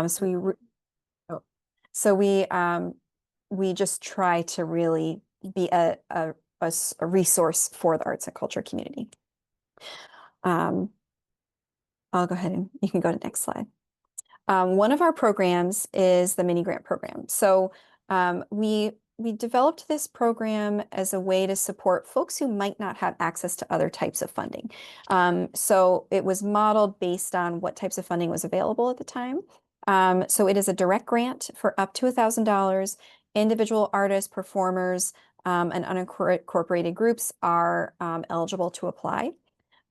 So oh, so we just try to really be a resource for the arts and culture community. Um, I'll go ahead and you can go to the next slide. One of our programs is the mini grant program. So we developed this program as a way to support folks who might not have access to other types of funding. So it was modeled based on what types of funding was available at the time. So it is a direct grant for up to $1,000. Individual artists, performers, and unincorporated groups are eligible to apply.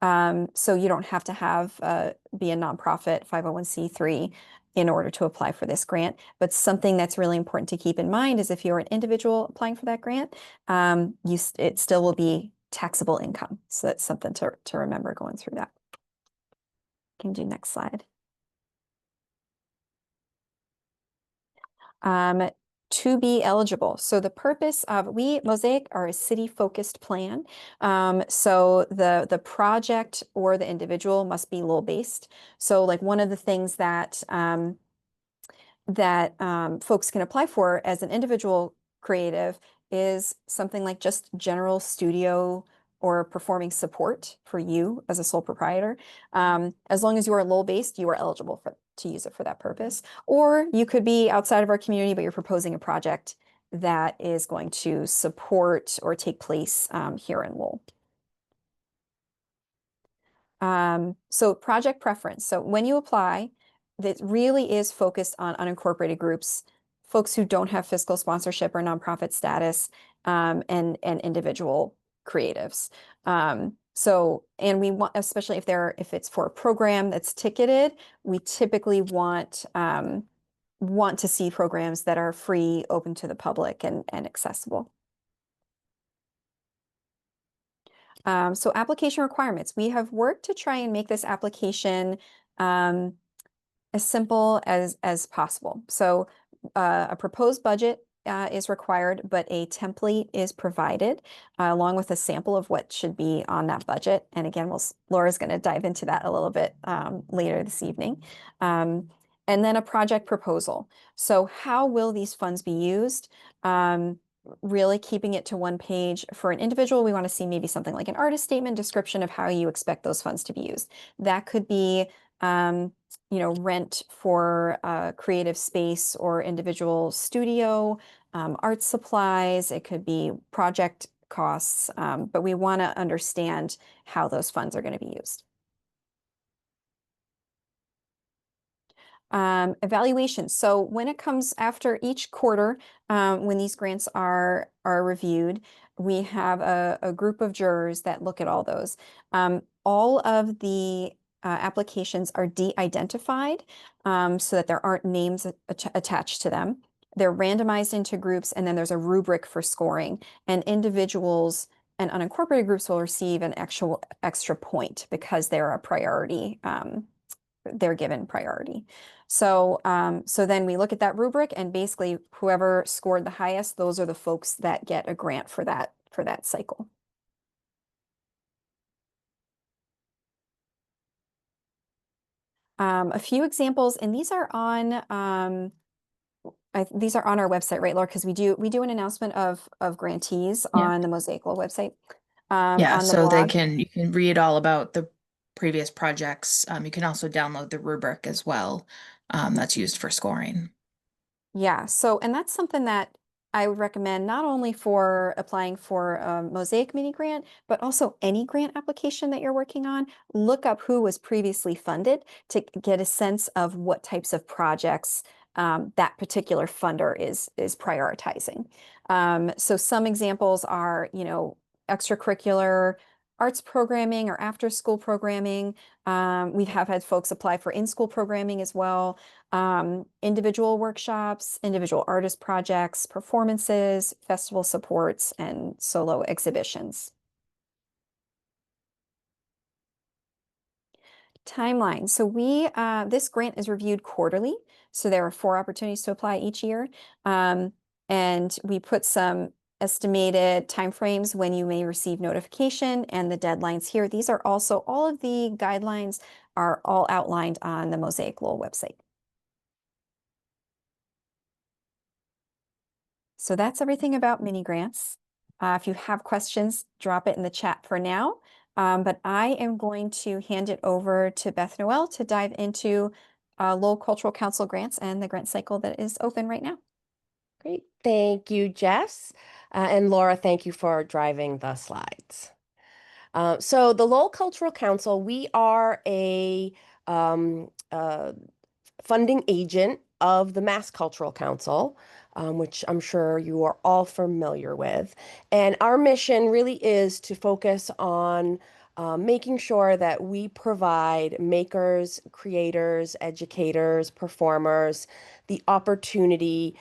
So you don't have to be a nonprofit 501c3 in order to apply for this grant. But something that's really important to keep in mind is if you're an individual applying for that grant, it still will be taxable income. So that's something to remember going through that. Can do next slide. To be eligible. So the purpose of Mosaic are a city-focused plan. So the project or the individual must be Lowell-based. So like one of the things that folks can apply for as an individual creative is something like just general studio or performing support for you as a sole proprietor. As long as you are Lowell-based, you are eligible to use it for that purpose. Or you could be outside of our community, but you're proposing a project that is going to support or take place here in Lowell. So project preference. So when you apply, that really is focused on unincorporated groups, folks who don't have fiscal sponsorship or nonprofit status, and individual creatives. And we want, especially if it's for a program that's ticketed, we typically want to see programs that are free, open to the public, and accessible. So application requirements. We have worked to try and make this application as simple as possible. So a proposed budget is required, but a template is provided along with a sample of what should be on that budget. And again, Laura's going to dive into that a little bit later this evening. And then a project proposal. So how will these funds be used? Really keeping it to one page. For an individual, we want to see maybe something like an artist statement, description of how you expect those funds to be used. That could be rent for a creative space or individual studio, art supplies. It could be project costs, but we want to understand how those funds are going to be used. Evaluation. So when it comes after each quarter, when these grants are reviewed, we have a group of jurors that look at all those. All of the applications are de-identified so that there aren't names attached to them. They're randomized into groups, and then there's a rubric for scoring. And individuals and unincorporated groups will receive an actual extra point because they're a priority. They're given priority. So then we look at that rubric, and basically whoever scored the highest, those are the folks that get a grant for that cycle. A few examples, and these are on our website, right, Laura? Because we do an announcement of grantees on the Mosaic Lowell website. Yeah, on the so blog. you can read all about the previous projects. You can also download the rubric as well, that's used for scoring. Yeah, and that's something that I would recommend not only for applying for a Mosaic mini grant, but also any grant application that you're working on. Look up who was previously funded to get a sense of what types of projects that particular funder is prioritizing. So some examples are, extracurricular arts programming or after school programming. We have had folks apply for in-school programming as well. Individual workshops, individual artist projects, performances, festival supports, and solo exhibitions. Timeline. So this grant is reviewed quarterly. So there are 4 opportunities to apply each year. And we put some estimated timeframes when you may receive notification and the deadlines here. These are also, all of the guidelines are all outlined on the Mosaic Lowell website. So that's everything about mini grants. If you have questions, drop it in the chat for now. But I am going to hand it over to Beth Noel to dive into Lowell Cultural Council grants and the grant cycle that is open right now. Great. Thank you, Jess. And Laura, thank you for driving the slides. So the Lowell Cultural Council, we are a funding agent of the Mass Cultural Council, which I'm sure you are all familiar with. And our mission really is to focus on making sure that we provide makers, creators, educators, performers the opportunity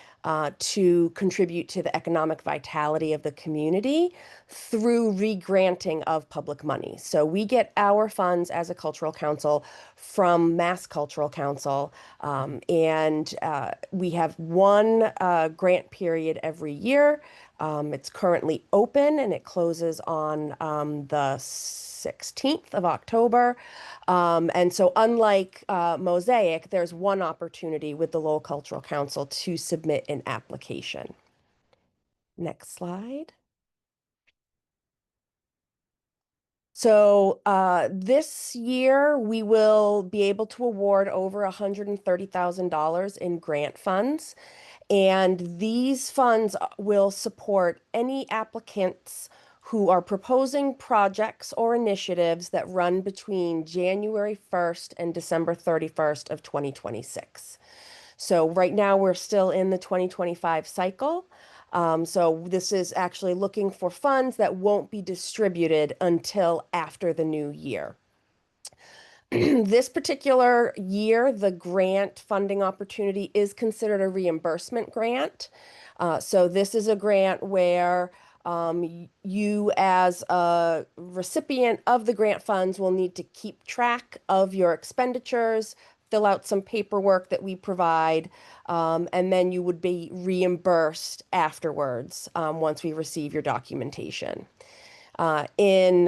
to contribute to the economic vitality of the community through regranting of public money. So we get our funds as a cultural council from Mass Cultural Council, and we have one grant period every year. It's currently open and it closes on the 16th of October. And so unlike Mosaic, there's one opportunity with the Lowell Cultural Council to submit an application. Next slide. So this year, we will be able to award over $130,000 in grant funds. And these funds will support any applicants who are proposing projects or initiatives that run between January 1st and December 31st of 2026. So right now we're still in the 2025 cycle. So this is actually looking for funds that won't be distributed until after the new year. This particular year, the grant funding opportunity is considered a reimbursement grant. So this is a grant where you as a recipient of the grant funds will need to keep track of your expenditures, fill out some paperwork that we provide, and then you would be reimbursed afterwards once we receive your documentation. In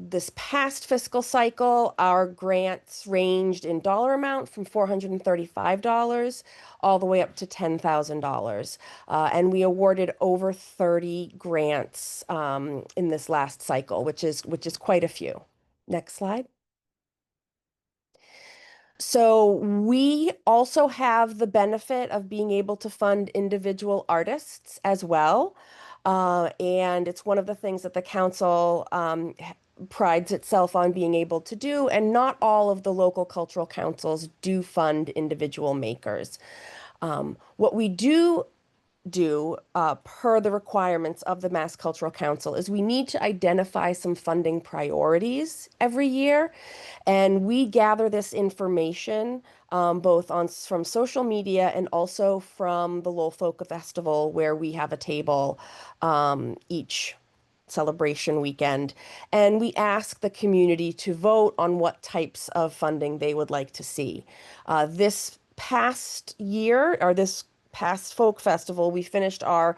this past fiscal cycle, our grants ranged in dollar amount from $435 all the way up to $10,000. And we awarded over 30 grants in this last cycle, which is quite a few. Next slide. So we also have the benefit of being able to fund individual artists as well. And it's one of the things that the council prides itself on being able to do. And not all of the local cultural councils do fund individual makers. What we do per the requirements of the Mass Cultural Council is we need to identify some funding priorities every year. And we gather this information both from social media and also from the Lowell Folk Festival, where we have a table each celebration weekend. And we ask the community to vote on what types of funding they would like to see. This past year, or this past folk festival, we finished our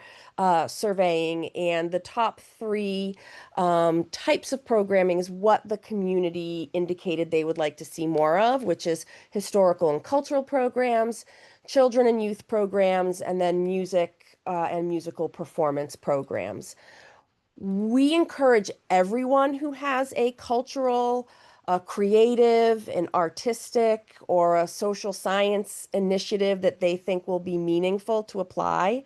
surveying, and the top three types of programming is what the community indicated they would like to see more of, which is historical and cultural programs, children and youth programs, and then music and musical performance programs. We encourage everyone who has a cultural, a creative, an artistic, or a social science initiative that they think will be meaningful to apply.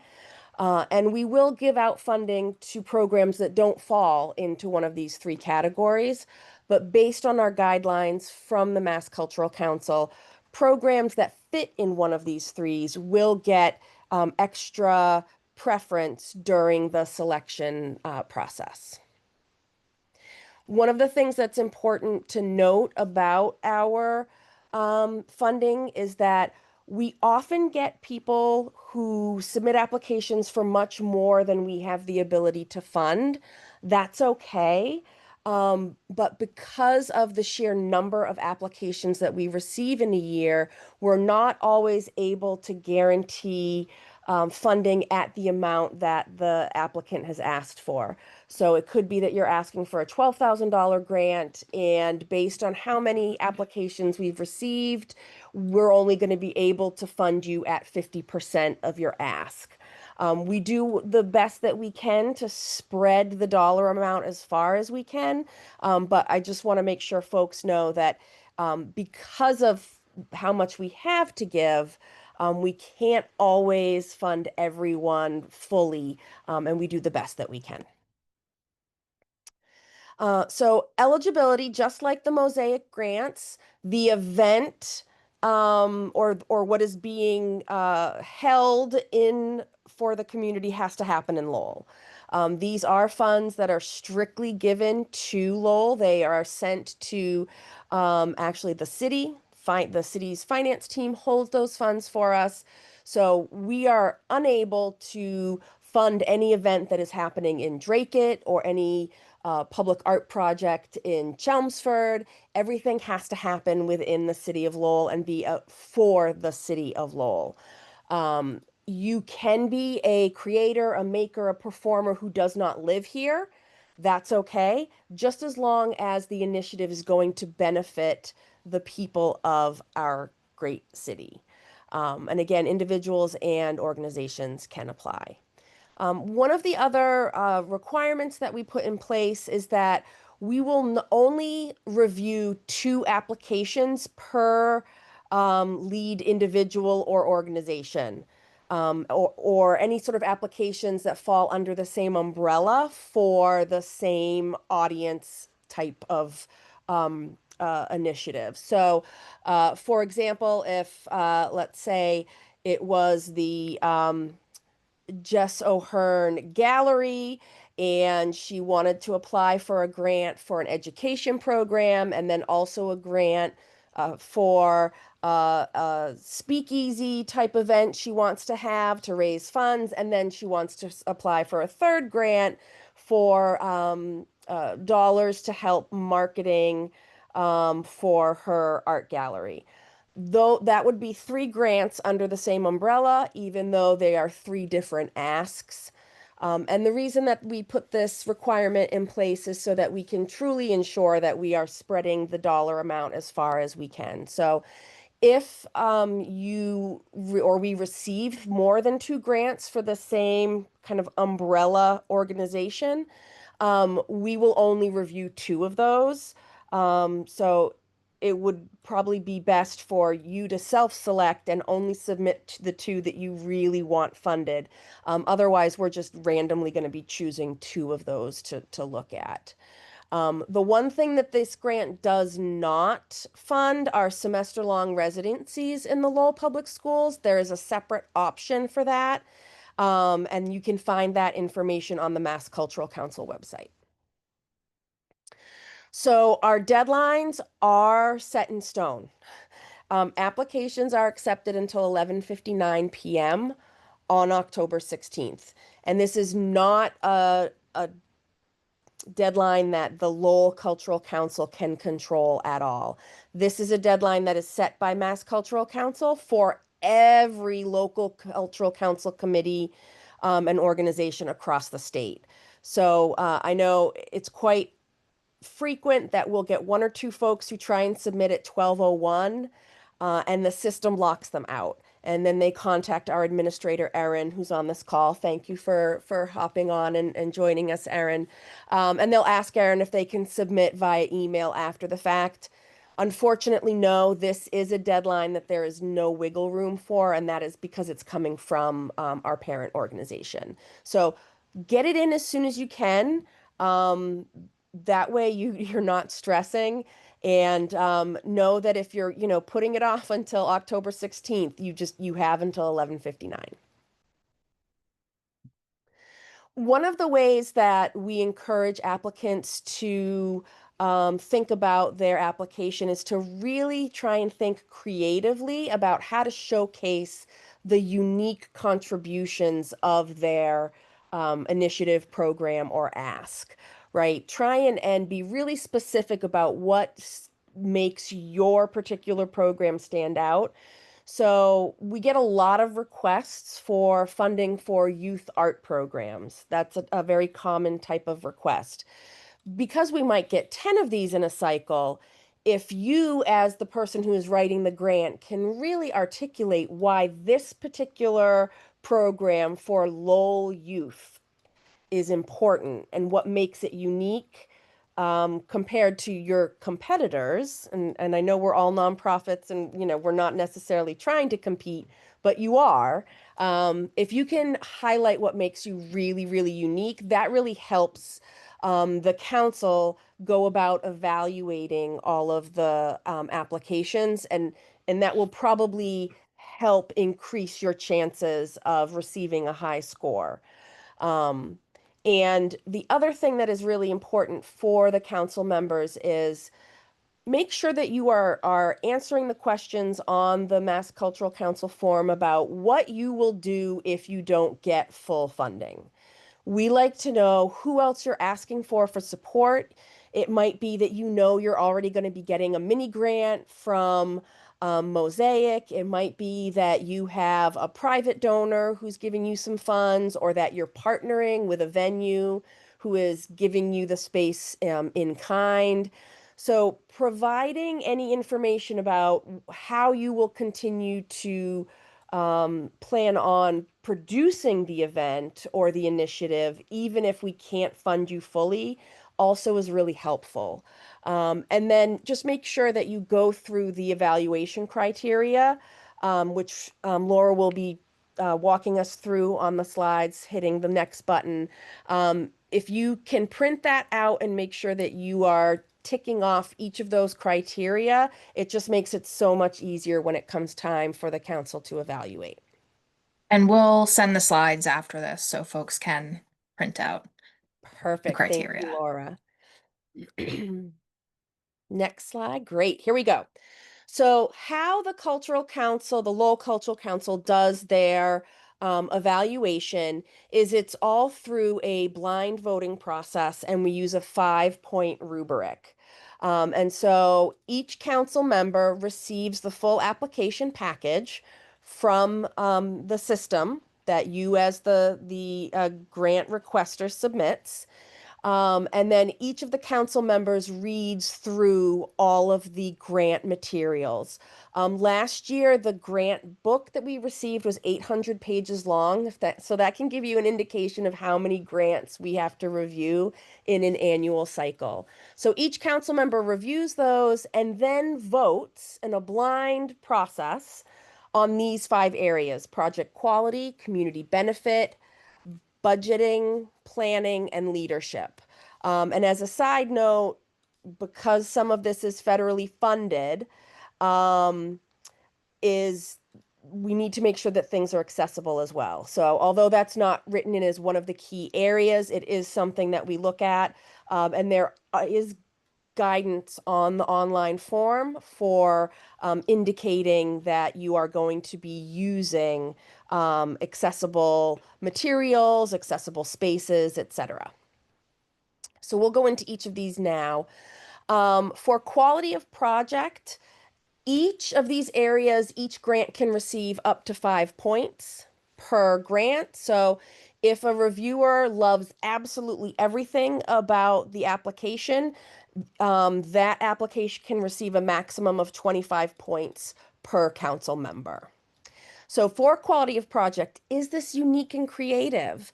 And we will give out funding to programs that don't fall into one of these three categories. But based on our guidelines from the Mass Cultural Council, programs that fit in one of these threes will get extra preference during the selection process. One of the things that's important to note about our funding is that we often get people who submit applications for much more than we have the ability to fund. That's okay. But because of the sheer number of applications that we receive in a year, we're not always able to guarantee funding at the amount that the applicant has asked for. So it could be that you're asking for a $12,000 grant, and based on how many applications we've received, we're only going to be able to fund you at 50% of your ask. We do the best that we can to spread the dollar amount as far as we can, but I just want to make sure folks know that because of how much we have to give, we can't always fund everyone fully, and we do the best that we can. So eligibility, just like the Mosaic grants, the event or what is being held in for the community has to happen in Lowell. These are funds that are strictly given to Lowell. They are sent to actually the city. The city's finance team holds those funds for us. So we are unable to fund any event that is happening in Dracut or any public art project in Chelmsford. Everything has to happen within the city of Lowell and be for the city of Lowell. You can be a creator, a maker, a performer who does not live here. That's okay, just as long as the initiative is going to benefit the people of our great city. And again, individuals and organizations can apply. One of the other requirements that we put in place is that we will only review 2 applications per lead individual or organization, or any sort of applications that fall under the same umbrella for the same audience type of initiative. So, for example, if let's say it was the Jess O'Hearn Gallery, and she wanted to apply for a grant for an education program and then also a grant for a speakeasy type event she wants to have to raise funds. And then she wants to apply for a third grant for dollars to help marketing for her art gallery. Though that would be 3 grants under the same umbrella, even though they are 3 different asks. And the reason that we put this requirement in place is so that we can truly ensure that we are spreading the dollar amount as far as we can. So if we receive more than 2 grants for the same kind of umbrella organization, we will only review 2 of those. So it would probably be best for you to self-select and only submit the 2 that you really want funded. Otherwise, we're just randomly going to be choosing 2 of those to look at. The one thing that this grant does not fund are semester-long residencies in the Lowell Public Schools. There is a separate option for that, and you can find that information on the Mass Cultural Council website. So our deadlines are set in stone. Applications are accepted until 11:59 p.m. on October 16th. And this is not a deadline that the Lowell Cultural Council can control at all. This is a deadline that is set by Mass Cultural Council for every local cultural council committee and organization across the state. So I know it's quite frequent that we'll get 1 or 2 folks who try and submit at 12:01, and the system locks them out. And then they contact our administrator, Erin, who's on this call. Thank you for hopping on and joining us, Erin. And they'll ask Erin if they can submit via email after the fact. Unfortunately, no, this is a deadline that there is no wiggle room for, and that is because it's coming from our parent organization. So get it in as soon as you can. That way you're not stressing, and know that if you're putting it off until October 16th, you have until 11:59. One of the ways that we encourage applicants to think about their application is to really try and think creatively about how to showcase the unique contributions of their initiative, program, or ask, right? Try and be really specific about what makes your particular program stand out. So we get a lot of requests for funding for youth art programs. That's a very common type of request. Because we might get 10 of these in a cycle, if you, as the person who is writing the grant, can really articulate why this particular program for Lowell youth is important and what makes it unique compared to your competitors. And I know we're all nonprofits and, you know, we're not necessarily trying to compete, but you are. If you can highlight what makes you really, really unique, that really helps the council go about evaluating all of the applications, and that will probably help increase your chances of receiving a high score. Um, and the other thing that is really important for the council members is make sure that you are answering the questions on the Mass Cultural Council form about what you will do if you don't get full funding. We like to know who else you're asking for support. It might be that you know you're already going to be getting a mini grant from Mosaic. It might be that you have a private donor who's giving you some funds, or that you're partnering with a venue who is giving you the space in kind. So, providing any information about how you will continue to plan on producing the event or the initiative, even if we can't fund you fully, also is really helpful. And then just make sure that you go through the evaluation criteria, which Laura will be walking us through on the slides, hitting the next button. If you can print that out and make sure that you are ticking off each of those criteria, it just makes it so much easier when it comes time for the council to evaluate. And we'll send the slides after this so folks can print out the Perfect. Thank you, criteria. Laura. Next slide. Great. Here we go. So, how the Cultural Council, the Lowell Cultural Council, does their evaluation is it's all through a blind voting process, and we use a 5-point rubric. And so each council member receives the full application package from the system that you, as the grant requester, submits. And then each of the council members reads through all of the grant materials. Last year, the grant book that we received was 800 pages long. So that can give you an indication of how many grants we have to review in an annual cycle. So each council member reviews those and then votes in a blind process on these 5 areas: project quality, community benefit, budgeting, planning, and leadership. And as a side note, because some of this is federally funded, um, is we need to make sure that things are accessible as well. So although that's not written in as one of the key areas, it is something that we look at. And there is guidance on the online form for indicating that you are going to be using accessible materials, accessible spaces, etc. So we'll go into each of these now. For quality of project, each of these areas, each grant can receive up to 5 points per grant. So if a reviewer loves absolutely everything about the application, that application can receive a maximum of 25 points per council member. So for quality of project, is this unique and creative?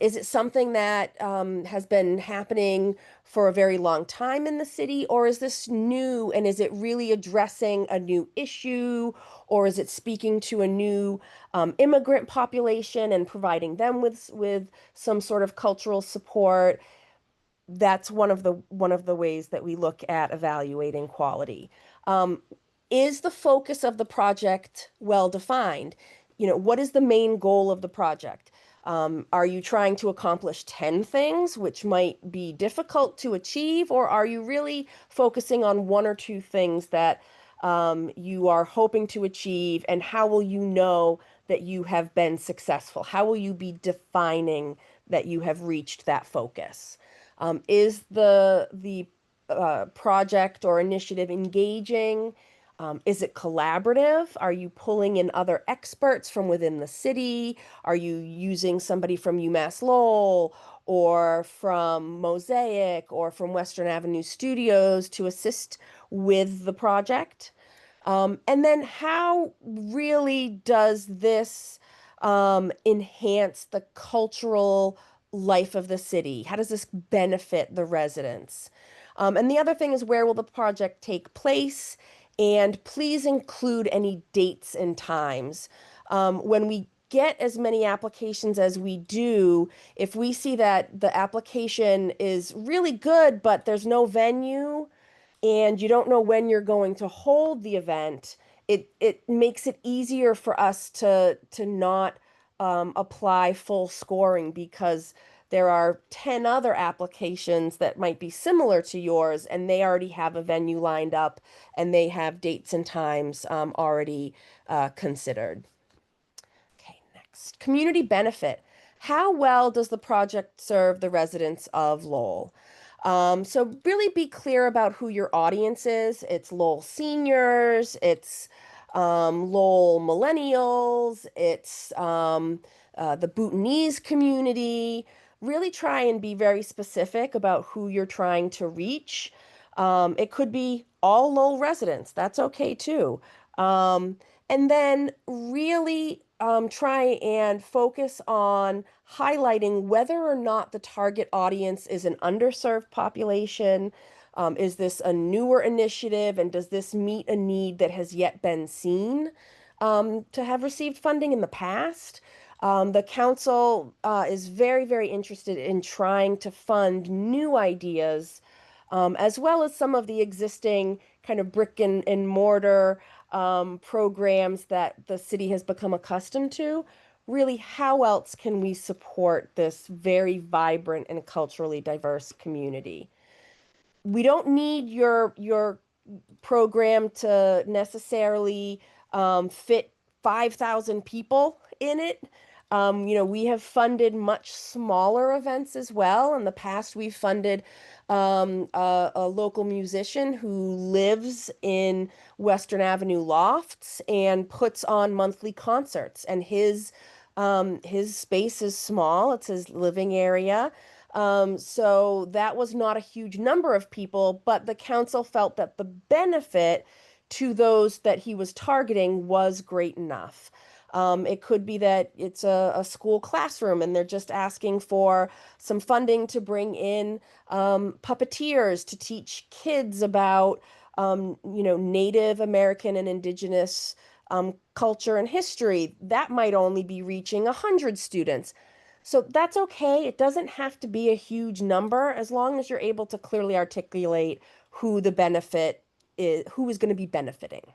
Is it something that has been happening for a very long time in the city, or is this new, and is it really addressing a new issue, or is it speaking to a new immigrant population and providing them with some sort of cultural support? That's one of the ways that we look at evaluating quality. Is the focus of the project well defined? You know, what is the main goal of the project? Are you trying to accomplish 10 things, which might be difficult to achieve, or are you really focusing on 1 or 2 things that you are hoping to achieve, and how will you know that you have been successful? How will you be defining that you have reached that focus? Is the project or initiative engaging? Is it collaborative? Are you pulling in other experts from within the city? Are you using somebody from UMass Lowell or from Mosaic or from Western Avenue Studios to assist with the project? And then how really does this enhance the cultural life of the city? How does this benefit the residents? And the other thing is, where will the project take place? And please include any dates and times. When we get as many applications as we do, if we see that the application is really good, but there's no venue, and you don't know when you're going to hold the event, it makes it easier for us to not apply full scoring, because there are 10 other applications that might be similar to yours, and they already have a venue lined up and they have dates and times already considered. Okay, next. Community benefit. How well does the project serve the residents of Lowell? So really be clear about who your audience is. It's Lowell seniors, it's Lowell millennials, it's the Bhutanese community. Really try and be very specific about who you're trying to reach. It could be all Lowell residents. That's okay too. And then really try and focus on highlighting whether or not the target audience is an underserved population. Is this a newer initiative, and does this meet a need that has yet been seen to have received funding in the past? The council is very, very interested in trying to fund new ideas, as well as some of the existing kind of brick and mortar programs that the city has become accustomed to. Really, how else can we support this very vibrant and culturally diverse community? We don't need your program to necessarily fit 5,000 people in it. We have funded much smaller events as well. In the past, we've funded a local musician who lives in Western Avenue Lofts and puts on monthly concerts. And his space is small. It's his living area. So that was not a huge number of people, but the council felt that the benefit to those that he was targeting was great enough. It could be that it's a school classroom and they're just asking for some funding to bring in puppeteers to teach kids about, Native American and Indigenous culture and history. That might only be reaching 100 students. So that's okay. It doesn't have to be a huge number, as long as you're able to clearly articulate who the benefit is, who is going to be benefiting.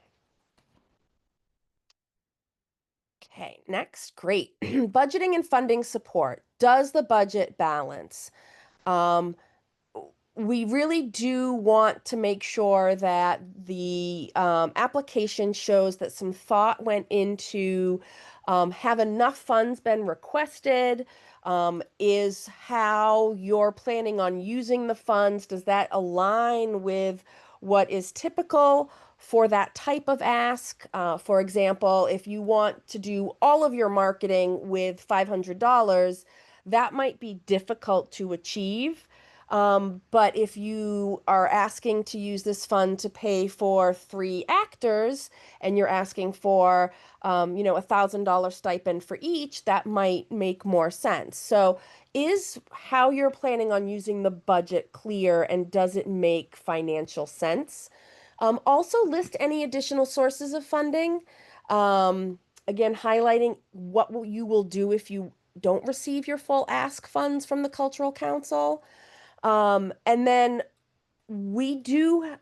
Okay, next, great. Budgeting and funding support. Does the budget balance? Um, we really do want to make sure that the application shows that some thought went into have enough funds been requested? Is how you're planning on using the funds, does that align with what is typical for that type of ask? For example, if you want to do all of your marketing with $500, that might be difficult to achieve. But if you are asking to use this fund to pay for 3 actors, and you're asking for, $1,000 stipend for each, that might make more sense. So is how you're planning on using the budget clear, and does it make financial sense? Also list any additional sources of funding. Again, highlighting what you will do if you don't receive your full ask funds from the Cultural Council. And then we do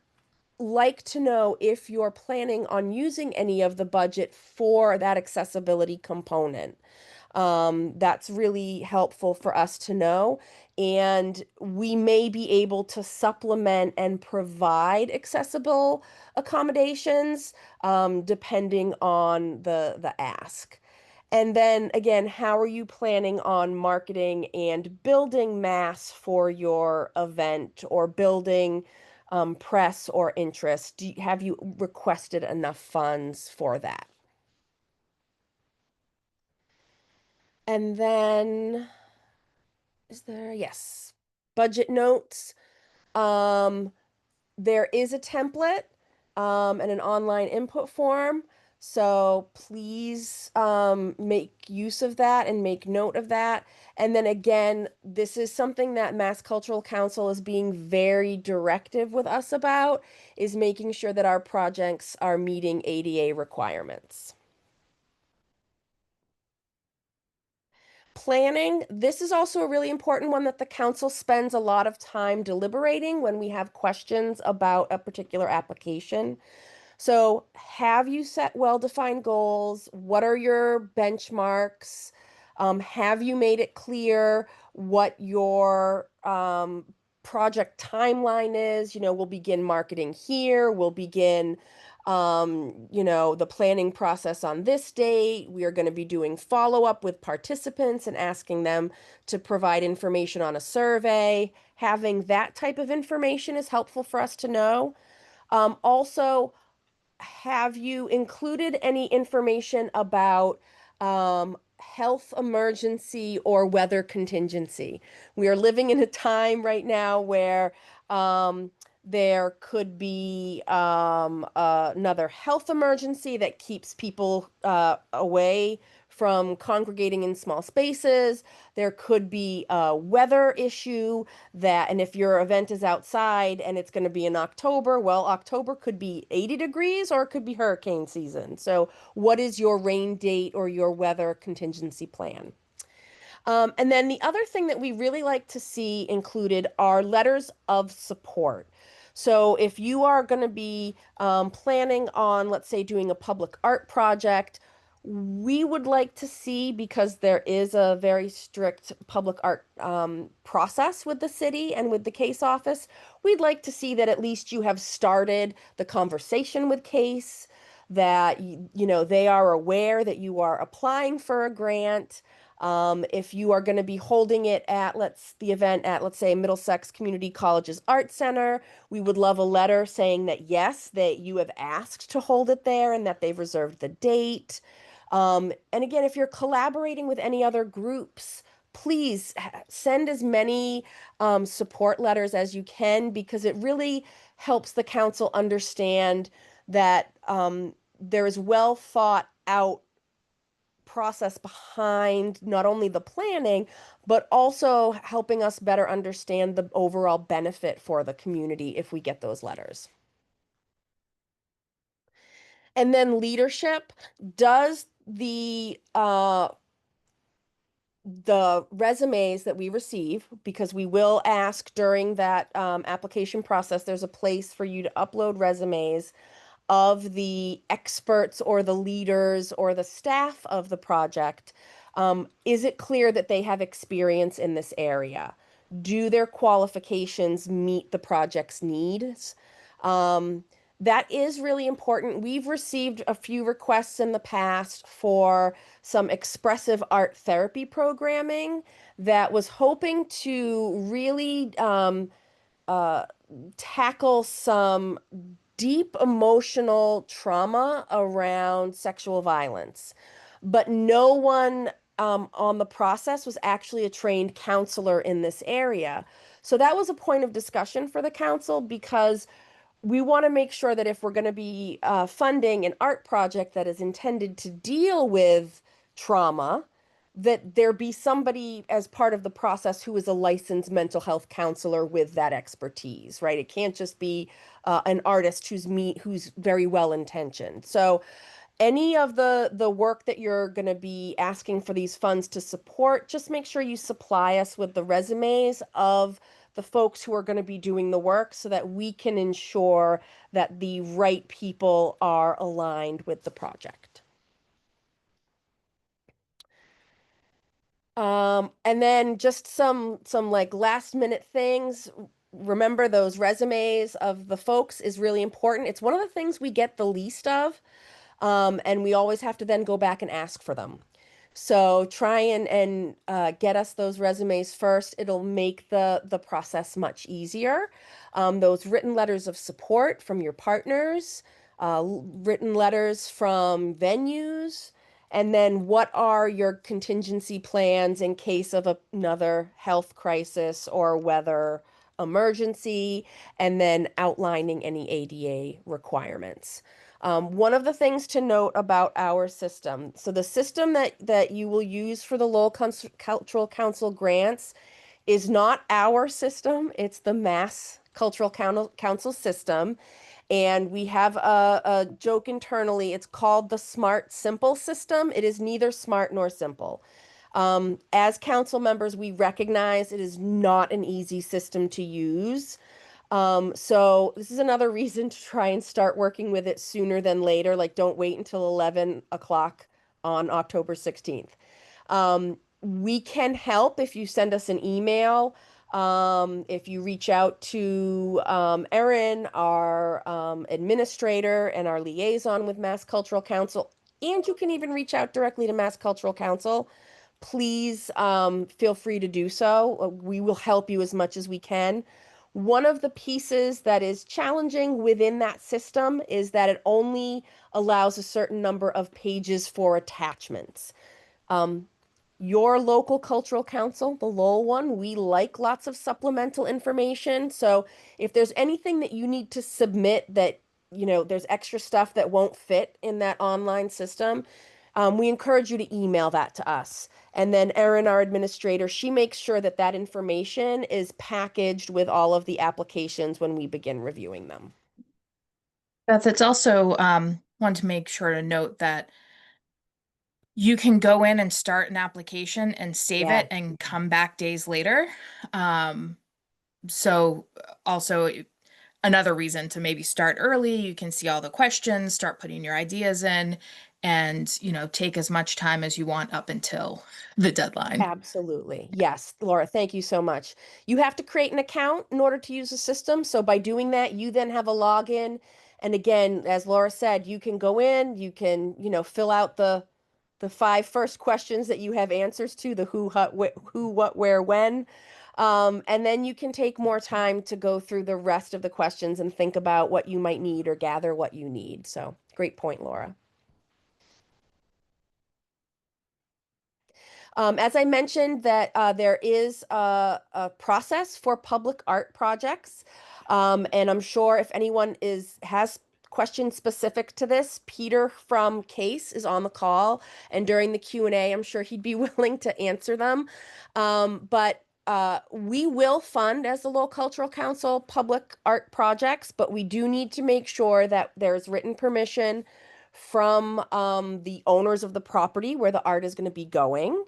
like to know if you're planning on using any of the budget for that accessibility component. That's really helpful for us to know. And we may be able to supplement and provide accessible accommodations, depending on the ask. And then again, how are you planning on marketing and building mass for your event, or building press or interest. Have you requested enough funds for that? And then, is there, yes, budget notes. Um, there is a template and an online input form. So please make use of that and make note of that. And then again, this is something that Mass Cultural Council is being very directive with us about, is making sure that our projects are meeting ADA requirements. Planning, this is also a really important one that the council spends a lot of time deliberating when we have questions about a particular application. So, have you set well-defined goals? What are your benchmarks? Have you made it clear what your project timeline is? We'll begin marketing here. We'll begin, the planning process on this date. We are going to be doing follow-up with participants and asking them to provide information on a survey. Having that type of information is helpful for us to know. Also, have you included any information about health emergency or weather contingency? We are living in a time right now where there could be another health emergency that keeps people away from congregating in small spaces. There could be a weather issue and if your event is outside and it's going to be in October, well, October could be 80 degrees or it could be hurricane season. So, what is your rain date or your weather contingency plan? And then the other thing that we really like to see included are letters of support. So if you are going to be planning on, let's say, doing a public art project, we would like to see, because there is a very strict public art process with the city and with the case office, we'd like to see that at least you have started the conversation with case, that they are aware that you are applying for a grant. If you are going to be holding it at, the event at, let's say, Middlesex Community College's Art Center, we would love a letter saying that, yes, that you have asked to hold it there and that they've reserved the date. And again, if you're collaborating with any other groups, please send as many support letters as you can, because it really helps the council understand that there is well thought out process behind not only the planning, but also helping us better understand the overall benefit for the community if we get those letters. And then leadership, does the resumes that we receive, because we will ask during that application process, there's a place for you to upload resumes of the experts or the leaders or the staff of the project. Is it clear that they have experience in this area? Do their qualifications meet the project's needs? That is really important. We've received a few requests in the past for some expressive art therapy programming that was hoping to really tackle some deep emotional trauma around sexual violence. But no one on the process was actually a trained counselor in this area. So that was a point of discussion for the council, because we want to make sure that if we're going to be funding an art project that is intended to deal with trauma, that there be somebody as part of the process who is a licensed mental health counselor with that expertise, right? It can't just be an artist who's very well intentioned. So any of the work that you're going to be asking for these funds to support, just make sure you supply us with the resumes of the folks who are going to be doing the work, so that we can ensure that the right people are aligned with the project. And then just some like last minute things. Remember, those resumes of the folks is really important. It's one of the things we get the least of. And we always have to then go back and ask for them. So try and get us those resumes first. It'll make the process much easier. those written letters of support from your partners, written letters from venues, and then what are your contingency plans in case of another health crisis or weather emergency, and then outlining any ADA requirements. One of the things to note about our system, so the system that you will use for the Lowell Cultural Council grants is not our system, it's the Mass Cultural Council system. And we have a joke internally. It's called the Smart Simple system. It is neither smart nor simple. As council members, we recognize it is not an easy system to use. So this is another reason to try and start working with it sooner than later. Like, don't wait until 11 o'clock on October 16th. We can help if you send us an email. If you reach out to Erin, our administrator and our liaison with Mass Cultural Council, and you can even reach out directly to Mass Cultural Council. Please feel free to do so. We will help you as much as we can. One of the pieces that is challenging within that system is that it only allows a certain number of pages for attachments. Um, your local cultural council, the Lowell one, we like lots of supplemental information. So if there's anything that you need to submit that, there's extra stuff that won't fit in that online system, we encourage you to email that to us. And then Erin, our administrator, she makes sure that that information is packaged with all of the applications when we begin reviewing them. Beth, it's also want to make sure to note that you can go in and start an application and save Yeah. it and come back days later. So also another reason to maybe start early. You can see all the questions, start putting your ideas in, and take as much time as you want up until the deadline. Absolutely. Yes, Laura, thank you so much. You have to create an account in order to use the system. So by doing that, you then have a login. And again, as Laura said, you can go in, you can, fill out the 5 first questions that you have answers to, the who, what, where, when. And then you can take more time to go through the rest of the questions and think about what you might need or gather what you need. So great point, Laura. As I mentioned, that there is a process for public art projects, and I'm sure if anyone has questions specific to this, Peter from Case is on the call, and during the Q&A, I'm sure he'd be willing to answer them. But we will fund, as the Lowell Cultural Council, public art projects, but we do need to make sure that there's written permission from the owners of the property where the art is going to be going,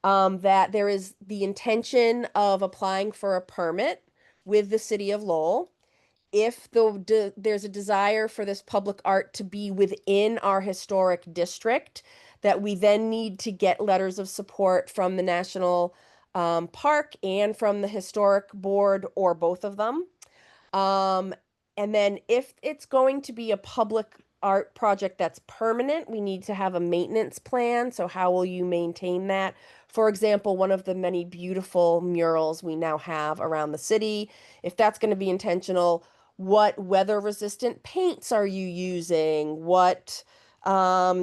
that there is the intention of applying for a permit with the city of Lowell. If there's a desire for this public art to be within our historic district, that we then need to get letters of support from the National Park and from the Historic Board, or both of them. And then if it's going to be a public art project that's permanent, we need to have a maintenance plan. So how will you maintain that? For example, one of the many beautiful murals we now have around the city, if that's going to be intentional, what weather resistant paints are you using? What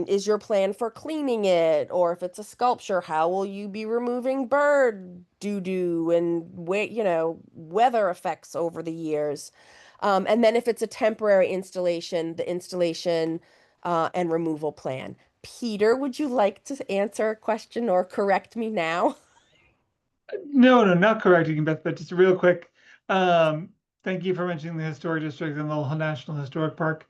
is your plan for cleaning it? Or if it's a sculpture, how will you be removing bird doo-doo and weather effects over the years? And then if it's a temporary installation, the installation and removal plan. Peter, would you like to answer a question or correct me now? No, not correcting you, Beth, but just real quick. Thank you for mentioning the historic district and the National Historic Park.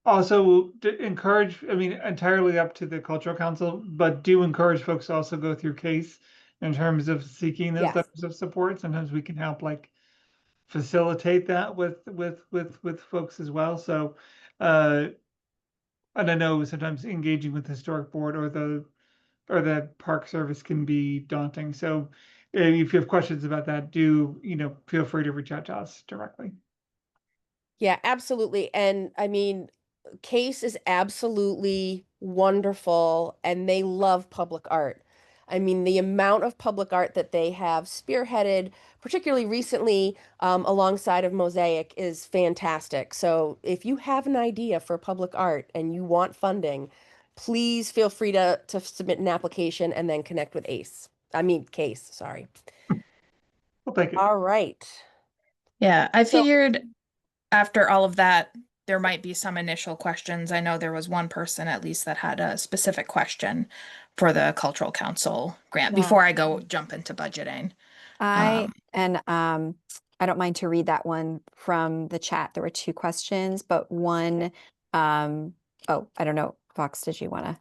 Also, to encourage, I mean, entirely up to the Cultural Council, but do encourage folks to also go through CASE in terms of seeking those Yes. letters of support. Sometimes we can help facilitate that with folks as well. So, and I know sometimes engaging with the historic board or the park service can be daunting. So if you have questions about that, do feel free to reach out to us directly. Yeah, absolutely. And I mean, Case is absolutely wonderful and they love public art. I mean, the amount of public art that they have spearheaded, particularly recently, alongside of Mosaic, is fantastic. So if you have an idea for public art and you want funding, please feel free to submit an application and then connect with Case, sorry. Well, thank you. All right. Yeah, I So, figured after all of that, there might be some initial questions. I know there was one person at least that had a specific question for the Cultural Council grant Yeah. before I go jump into budgeting. I I don't mind to read that one from the chat. There were two questions, but one oh, I don't know. Fox, did you want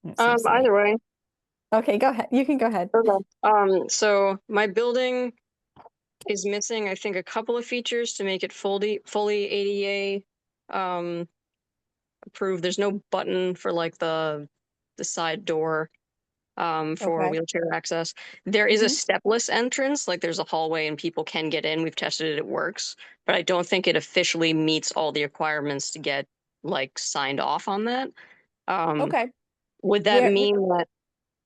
to? Either way. Okay, go ahead. You can go ahead. Okay. So my building is missing, I think, a couple of features to make it fully ADA approved. There's no button for like the side door for okay. wheelchair access. There is a Mhm. stepless entrance, like there's a hallway and people can get in. We've tested it, it works, but I don't think it officially meets all the requirements to get like signed off on that. Okay. Would that Where, mean that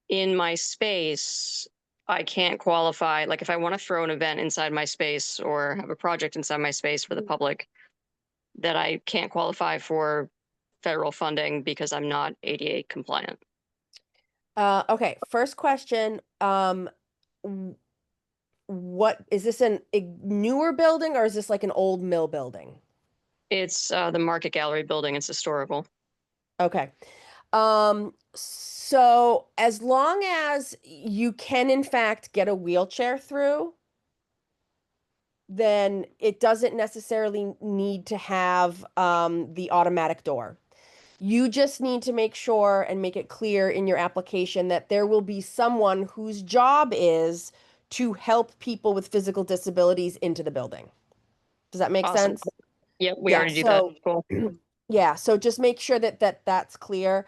in my space, I can't qualify? Like if I want to throw an event inside my space or have a project inside my space for the public, that I can't qualify for federal funding because I'm not ADA compliant. okay, first question. What is this, a newer building or is this like an old mill building? It's the Market Gallery building. It's historical. Okay. So as long as you can in fact get a wheelchair through, then it doesn't necessarily need to have the automatic door. You just need to make sure and make it clear in your application that there will be someone whose job is to help people with physical disabilities into the building. Does that make Awesome. sense? Yep, we Yeah, already do that. so Cool. yeah, so just make sure that that's clear.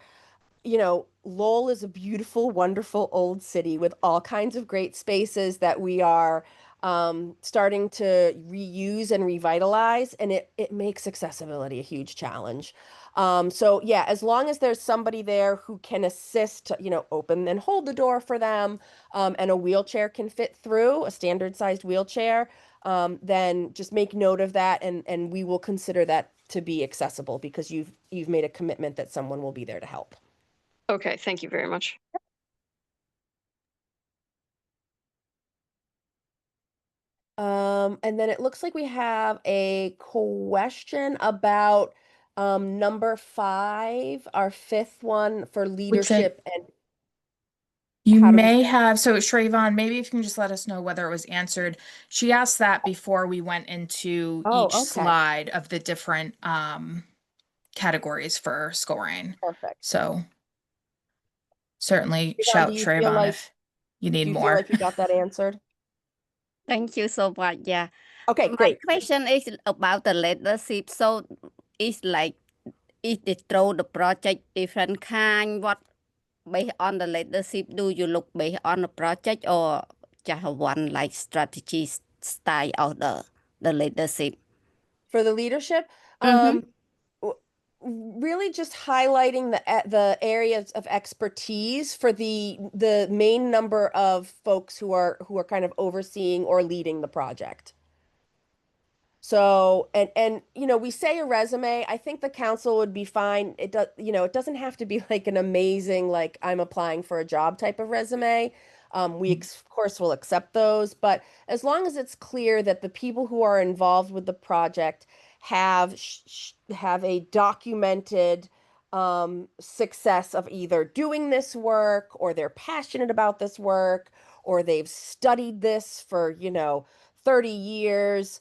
Lowell is a beautiful, wonderful old city with all kinds of great spaces that we are starting to reuse and revitalize, and it makes accessibility a huge challenge. So yeah, as long as there's somebody there who can assist to, open and hold the door for them, and a wheelchair can fit through, a standard sized wheelchair, then just make note of that, and we will consider that to be accessible because you've made a commitment that someone will be there to help. Okay, thank you very much. And then it looks like we have a question about number 5, our fifth one for leadership and You how do we may have, so Shrayvon, maybe if you can just let us know whether it was answered. She asked that before we went into each okay. slide of the different categories for scoring. Perfect. So certainly Shrayvon, shout Shrayvon if you need do you feel more. like you got that answered? Thank you so much. Yeah. Okay, My great. question is about the leadership. So it's like if they throw the project different kind, what based on the leadership do you look based on the project or just one like strategy style of the leadership? For the leadership, Mm-hmm. really just highlighting the areas of expertise for the main number of folks who are kind of overseeing or leading the project. So, and we say a resume. I think the council would be fine. It does, it doesn't have to be like an amazing, like I'm applying for a job type of resume. We of course will accept those, but as long as it's clear that the people who are involved with the project have a documented success of either doing this work, or they're passionate about this work, or they've studied this for 30 years,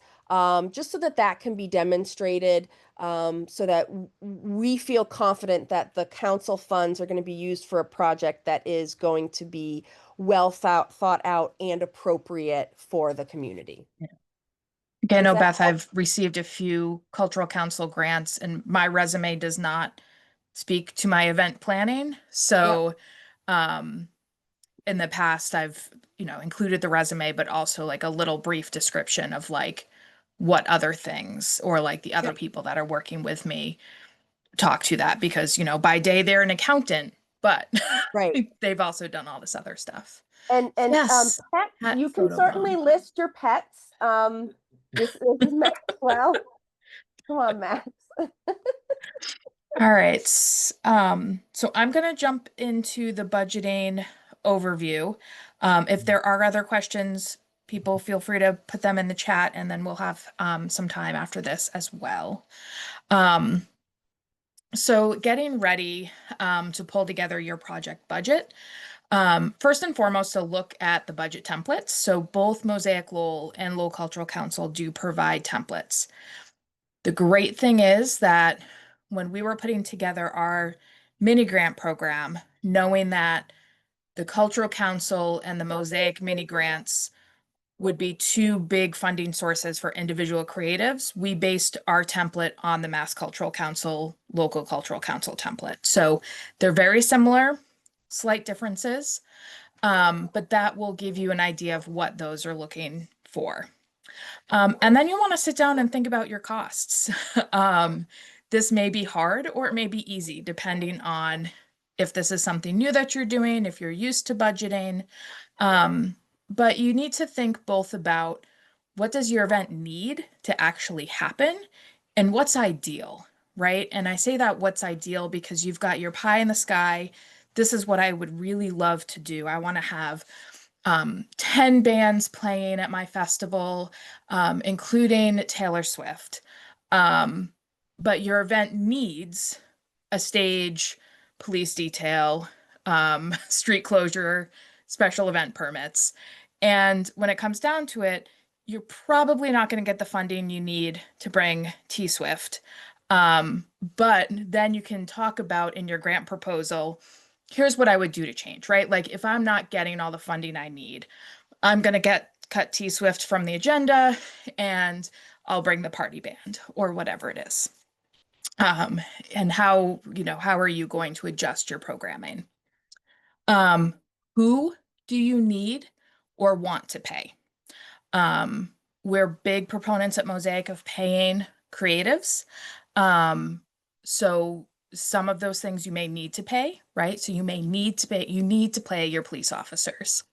just so that can be demonstrated, so that we feel confident that the council funds are going to be used for a project that is going to be well thought out and appropriate for the community. Again, Does no, that Beth, help? I've received a few cultural council grants and my resume does not speak to my event planning. So in the past I've, included the resume, but also like a little brief description of like what other things or like the other Yep. people that are working with me talk to that because, by day they're an accountant, but Right. they've also done all this other stuff. And Yes, pets, pet you can photo certainly bomb. list your pets. This is Maxwell. Come on, Max. All right. So I'm going to jump into the budgeting overview. If there are other questions, people feel free to put them in the chat, and then we'll have some time after this as well. So getting ready to pull together your project budget. First and foremost, to look at the budget templates. So both Mosaic Lowell and Lowell Cultural Council do provide templates. The great thing is that when we were putting together our mini grant program, knowing that the Cultural Council and the Mosaic mini grants would be two big funding sources for individual creatives, we based our template on the Mass Cultural Council, Local Cultural Council template. So they're very similar, slight differences, but that will give you an idea of what those are looking for. And then you want to sit down and think about your costs. This may be hard or it may be easy, depending on if this is something new that you're doing, if you're used to budgeting. But you need to think both about what does your event need to actually happen and what's ideal, right? And I say that what's ideal because you've got your pie in the sky. This is what I would really love to do. I want to have 10 bands playing at my festival, including Taylor Swift. But your event needs a stage, police detail, street closure, special event permits. And when it comes down to it, you're probably not going to get the funding you need to bring T Swift. But then you can talk about in your grant proposal, here's what I would do to change, right? Like if I'm not getting all the funding I need, I'm going to cut T Swift from the agenda and I'll bring the party band or whatever it is. And how are you going to adjust your programming? Who do you need or want to pay? We're big proponents at Mosaic of paying creatives. So some of those things you may need to pay, right? So you need to pay your police officers.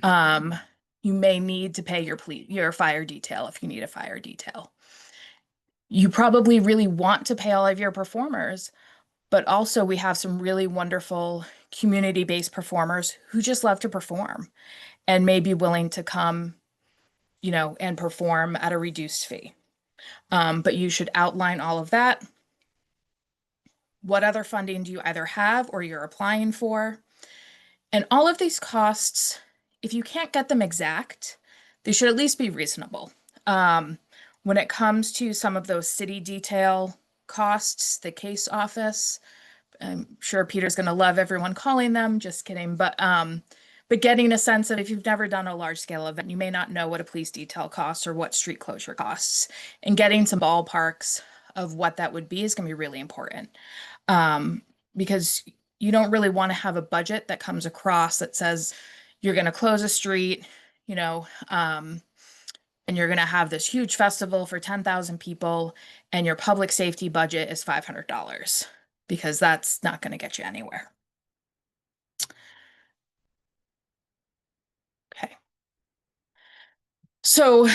You may need to pay your fire detail if you need a fire detail. You probably really want to pay all of your performers, but also we have some really wonderful community-based performers who just love to perform and may be willing to come, and perform at a reduced fee. But you should outline all of that. What other funding do you either have or you're applying for? And all of these costs, if you can't get them exact, they should at least be reasonable. When it comes to some of those city detail costs, the case office, I'm sure Peter's going to love everyone calling them, just kidding. But getting a sense of, if you've never done a large scale event, you may not know what a police detail costs or what street closure costs, and getting some ballparks of what that would be is going to be really important. Because you don't really want to have a budget that comes across that says you're going to close a street, and you're going to have this huge festival for 10,000 people and your public safety budget is $500, because that's not going to get you anywhere. Okay. So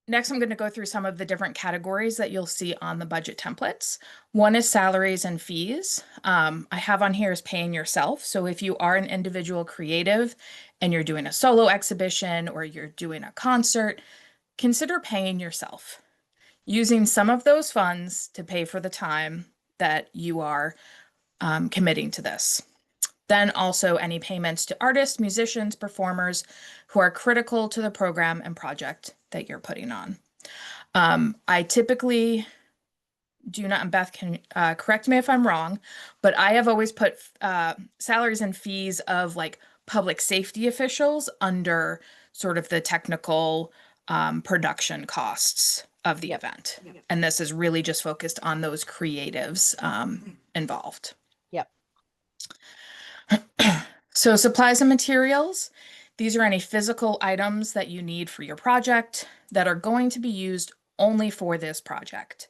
next I'm going to go through some of the different categories that you'll see on the budget templates. One is salaries and fees. I have on here is paying yourself. So if you are an individual creative and you're doing a solo exhibition or you're doing a concert, consider paying yourself, using some of those funds to pay for the time that you are committing to this. Then also any payments to artists, musicians, performers who are critical to the program and project that you're putting on. I typically do not, and Beth can correct me if I'm wrong, but I have always put salaries and fees of like public safety officials under sort of the technical production costs of the event. And this is really just focused on those creatives involved. Yep. So supplies and materials, these are any physical items that you need for your project that are going to be used only for this project.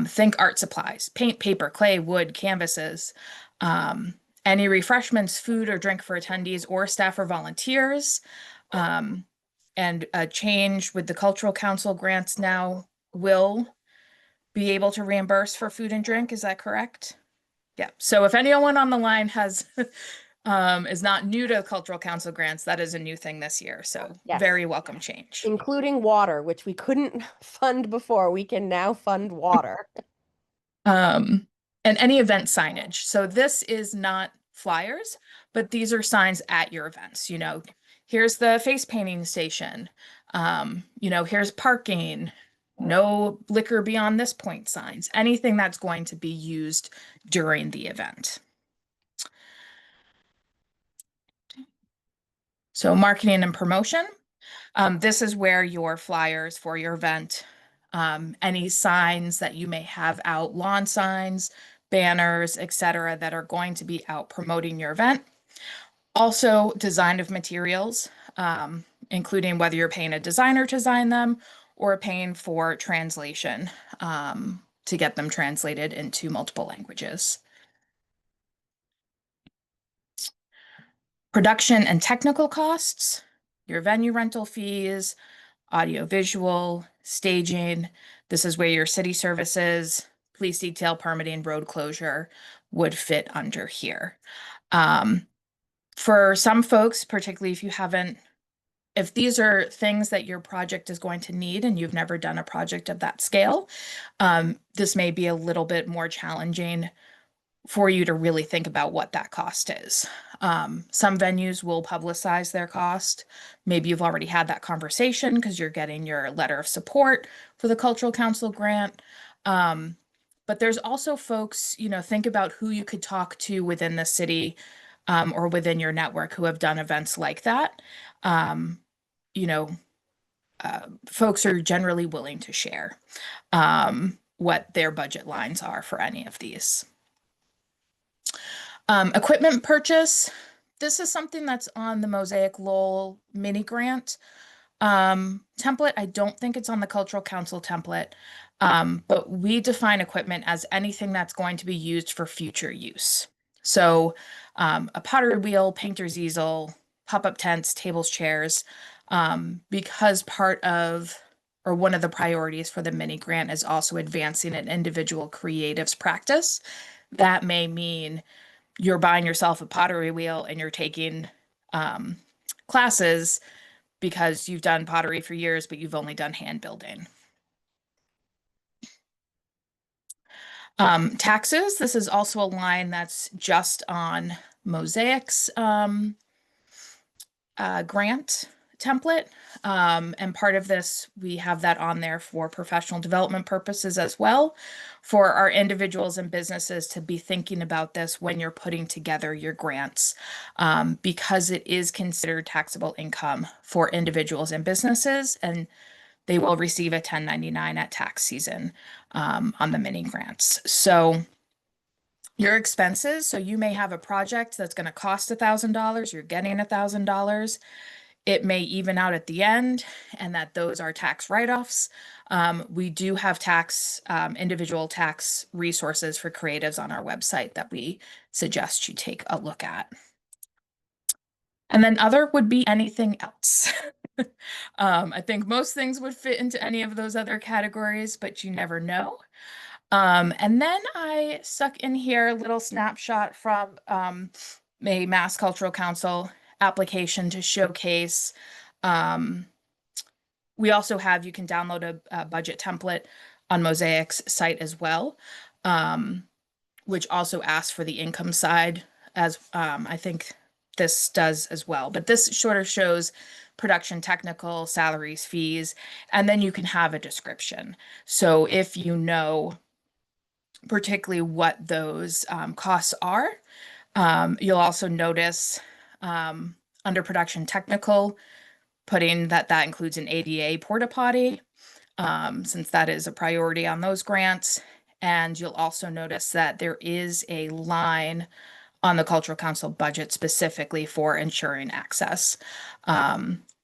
Think art supplies, paint, paper, clay, wood, canvases. Any refreshments, food or drink for attendees or staff or volunteers. And a change with the Cultural Council grants now will be able to reimburse for food and drink. Is that correct? Yeah. So if anyone on the line has is not new to Cultural Council grants, that is a new thing this year. So Yes. very welcome change. Including water, which we couldn't fund before. We can now fund water. And any event signage. So this is not flyers, but these are signs at your events. You know, here's the face painting station. You know, here's parking, no liquor beyond this point signs, anything that's going to be used during the event. So marketing and promotion. This is where your flyers for your event, any signs that you may have out, lawn signs, banners, etc., that are going to be out promoting your event. Also, design of materials, including whether you're paying a designer to design them or paying for translation to get them translated into multiple languages. Production and technical costs, your venue rental fees, audio visual, staging. This is where your city services, police detail, permitting, road closure would fit under here. For some folks, particularly if these are things that your project is going to need and you've never done a project of that scale, this may be a little bit more challenging for you to really think about what that cost is. Some venues will publicize their cost. Maybe you've already had that conversation because you're getting your letter of support for the Cultural Council grant. But there's also folks, you know, think about who you could talk to within the city or within your network who have done events like that. You know, folks are generally willing to share what their budget lines are for any of these. Equipment purchase. This is something that's on the Mosaic Lowell mini grant template. I don't think it's on the Cultural Council template, but we define equipment as anything that's going to be used for future use. So a pottery wheel, painter's easel, pop-up tents, tables, chairs, because part of or one of the priorities for the mini grant is also advancing an individual creative's practice. That may mean you're buying yourself a pottery wheel and you're taking classes because you've done pottery for years, but you've only done hand building. Taxes, this is also a line that's just on Mosaic's grant template. And part of this, we have that on there for professional development purposes as well, for our individuals and businesses to be thinking about this when you're putting together your grants, because it is considered taxable income for individuals and businesses, and they will receive a 1099 at tax season on the mini grants. So your expenses, so you may have a project that's going to cost $1,000, you're getting $1,000. It may even out at the end, and that those are tax write-offs. We do have individual tax resources for creatives on our website that we suggest you take a look at. And then other would be anything else. I think most things would fit into any of those other categories, but you never know. And then I stuck in here a little snapshot from a Mass Cultural Council application to showcase. We also have, you can download a budget template on Mosaic's site as well, which also asks for the income side, as I think this does as well. But this sort of shows production, technical, salaries, fees, and then you can have a description. So if you know particularly what those costs are, you'll also notice under production technical, putting that includes an ADA porta potty, since that is a priority on those grants. And you'll also notice that there is a line on the Cultural Council budget specifically for ensuring access.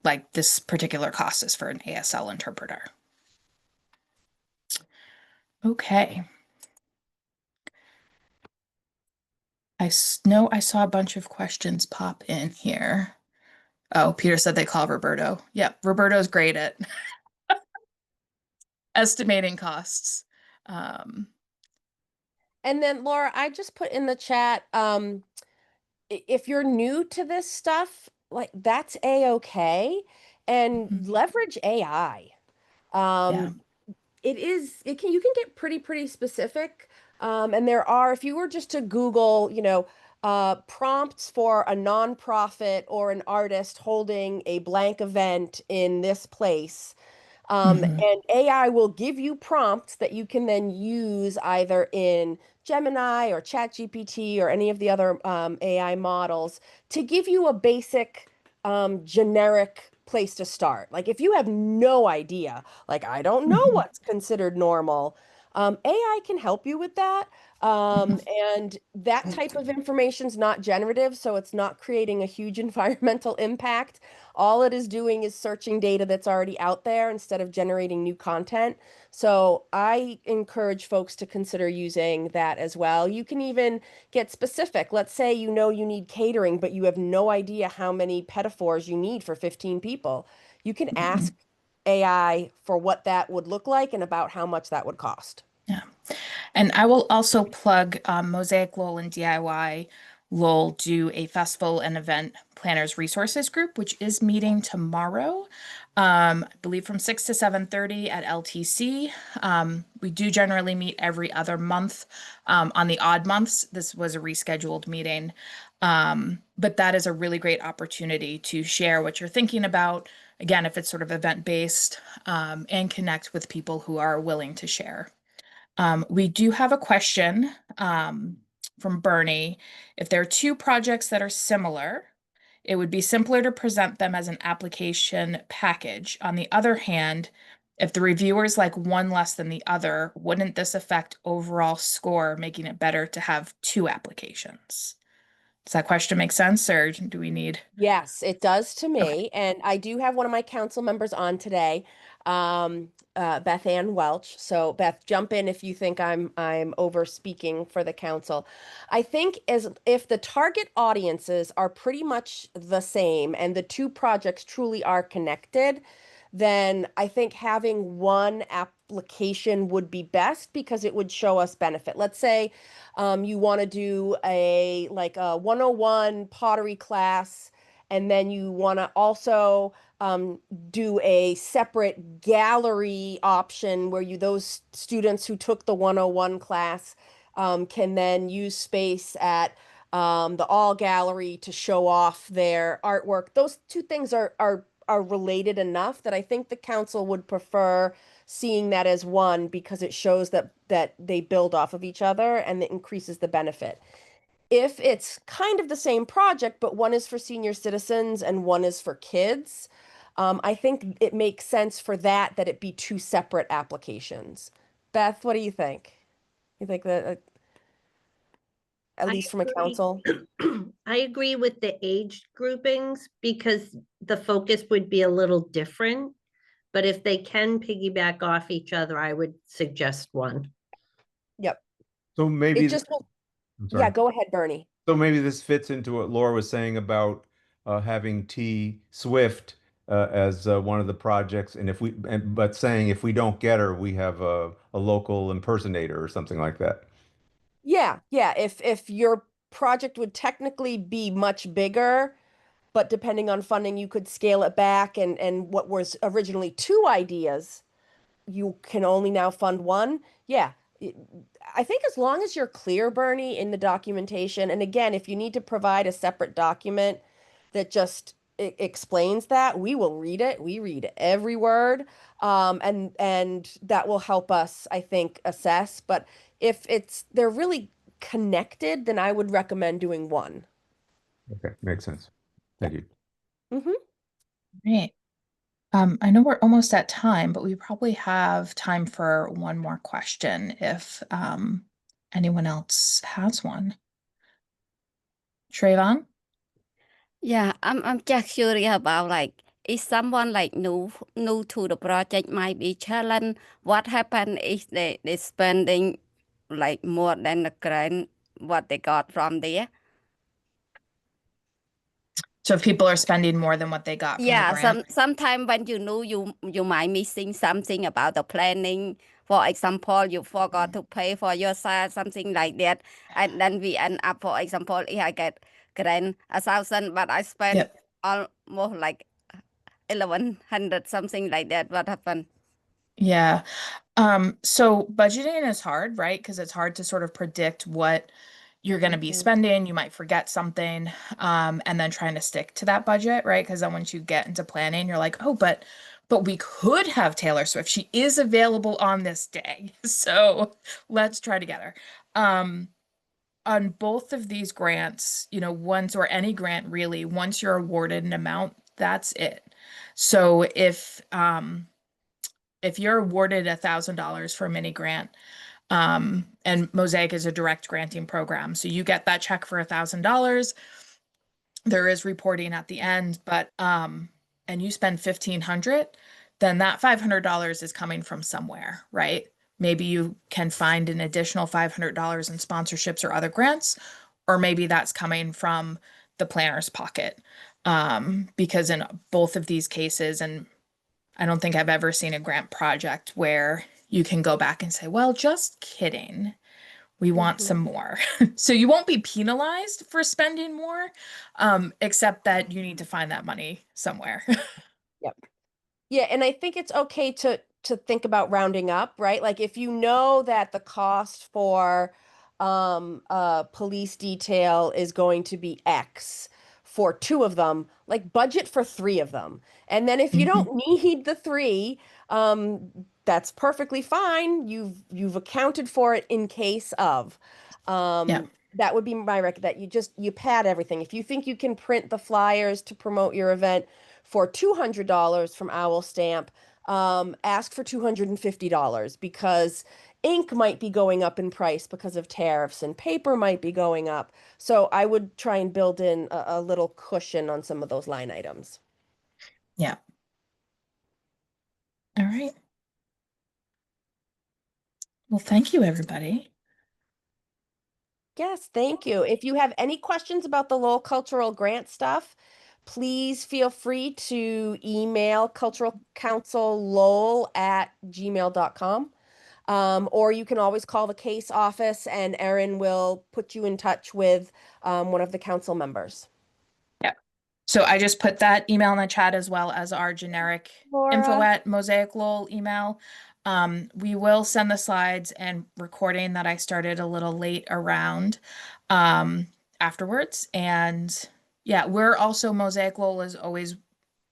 Like this particular cost is for an ASL interpreter. Okay. know I saw a bunch of questions pop in here. Oh, Peter said they call Roberto. Yep, Roberto's great at estimating costs. And then Laura, I just put in the chat, if you're new to this stuff, like that's a-okay, and leverage AI. Yeah. You can get pretty specific. And there are, if you were just to Google, prompts for a nonprofit or an artist holding a blank event in this place, and AI will give you prompts that you can then use either in Gemini or ChatGPT or any of the other AI models to give you a basic generic place to start. Like if you have no idea, like I don't know what's considered normal, AI can help you with that. And that type of information is not generative, so it's not creating a huge environmental impact. All it is doing is searching data that's already out there instead of generating new content. So I encourage folks to consider using that as well. You can even get specific. Let's say you know you need catering, but you have no idea how many pedophores you need for 15 people. You can ask AI for what that would look like and about how much that would cost. Yeah. And I will also plug Mosaic Lowell and DIY Lowell do a festival and event planners resources group, which is meeting tomorrow, I believe from 6 to 7:30 at LTC. We do generally meet every other month. On the odd months, this was a rescheduled meeting. But that is a really great opportunity to share what you're thinking about. Again, if it's sort of event-based, and connect with people who are willing to share. We do have a question from Bernie. If there are two projects that are similar, it would be simpler to present them as an application package. On the other hand, if the reviewers like one less than the other, wouldn't this affect overall score, making it better to have two applications? Does that question make sense, or do we need? Yes, it does to me. Okay. And I do have one of my council members on today, Beth Ann Welch. So Beth, jump in if you think I'm over speaking for the council. I think as if the target audiences are pretty much the same and the two projects truly are connected, then I think having one application would be best because it would show us benefit. Let's say you want to do a 101 pottery class, and then you want to also do a separate gallery option where those students who took the 101 class can then use space at the all gallery to show off their artwork. Those two things are related enough that I think the council would prefer seeing that as one because it shows that they build off of each other and it increases the benefit. If it's kind of the same project, but one is for senior citizens and one is for kids, I think it makes sense for that it be two separate applications. Beth, what do you think? You think that, at I least from a agree. council? I agree with the age groupings because the focus would be a little different. But if they can piggyback off each other, I would suggest one. Yep. So maybe, It just will. I'm sorry. Yeah, go ahead, Bernie. So maybe this fits into what Laura was saying about having T Swift as one of the projects, and but saying if we don't get her, we have a local impersonator or something like that. Yeah, yeah. If your project would technically be much bigger, but depending on funding, you could scale it back, and what was originally two ideas, you can only now fund one. Yeah. I think as long as you're clear, Bernie, in the documentation, and again, if you need to provide a separate document that just explains that, we will read it. We read every word, and that will help us, I think, assess. But if they're really connected, then I would recommend doing one. Okay, makes sense. Thank you. Mm-hmm. Great. I know we're almost at time, but we probably have time for one more question if anyone else has one. Trayvon? Yeah, I'm just curious about like if someone like new to the project might be challenged, what happen if they spending like more than the grant what they got from there. So if people are spending more than what they got from the Yeah, grant. sometimes when you know you might missing something about the planning. For example, you forgot to pay for your side, something like that, and then we end up, for example, if I get grant 1,000, but I spend Yep. almost like 1,100, something like that. What happened? Yeah. So budgeting is hard, right? Because it's hard to sort of predict what you're going to be spending. You might forget something, and then trying to stick to that budget, right? Because then once you get into planning, you're like, oh, but we could have Taylor Swift. She is available on this day. So let's try together. On both of these grants, you know, once or any grant really, once you're awarded an amount, that's it. So if you're awarded $1,000 for a mini grant, and Mosaic is a direct granting program, so you get that check for $1,000. There is reporting at the end, but and you spend 1,500, then that $500 is coming from somewhere, right? Maybe you can find an additional $500 in sponsorships or other grants, or maybe that's coming from the planner's pocket. Because in both of these cases, and I don't think I've ever seen a grant project where you can go back and say, well, just kidding. We want some more. So you won't be penalized for spending more, except that you need to find that money somewhere. Yep. Yeah, and I think it's okay to think about rounding up, right? Like if you know that the cost for police detail is going to be X for 2 of them, like budget for 3 of them. And then if you don't need the 3, that's perfectly fine. You've accounted for it in case of. Yeah. That would be my that you pad everything. If you think you can print the flyers to promote your event for $200 from Owl Stamp, ask for $250 because ink might be going up in price because of tariffs and paper might be going up. So I would try and build in a little cushion on some of those line items. Yeah. All right. Well, thank you, everybody. Yes, thank you. If you have any questions about the Lowell Cultural Grant stuff, please feel free to email culturalcouncillowell@gmail.com. Or you can always call the case office and Erin will put you in touch with one of the council members. Yeah. So I just put that email in the chat as well as our generic Laura. info@Mosaic Lowell email. We will send the slides and recording that I started a little late around afterwards. And yeah, we're also Mosaic Lowell is always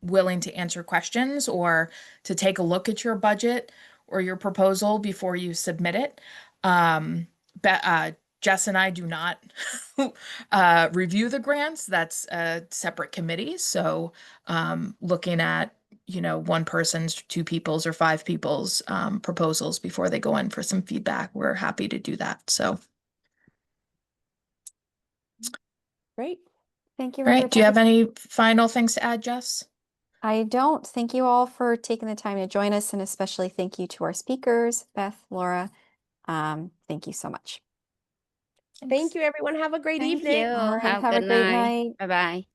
willing to answer questions or to take a look at your budget or your proposal before you submit it. Jess and I do not review the grants. That's a separate committee. So looking at, you know, one person's, 2 people's, or 5 people's proposals before they go in for some feedback, we're happy to do that. So Great. Thank you, all right. Do you have everybody. any final things to add, Jess? I don't. Thank you all for taking the time to join us, and especially thank you to our speakers, Beth, Laura. Thank you so much. Thank you, everyone. Have a great Thank evening. you. All right, Have have a a good great night. night. Bye bye.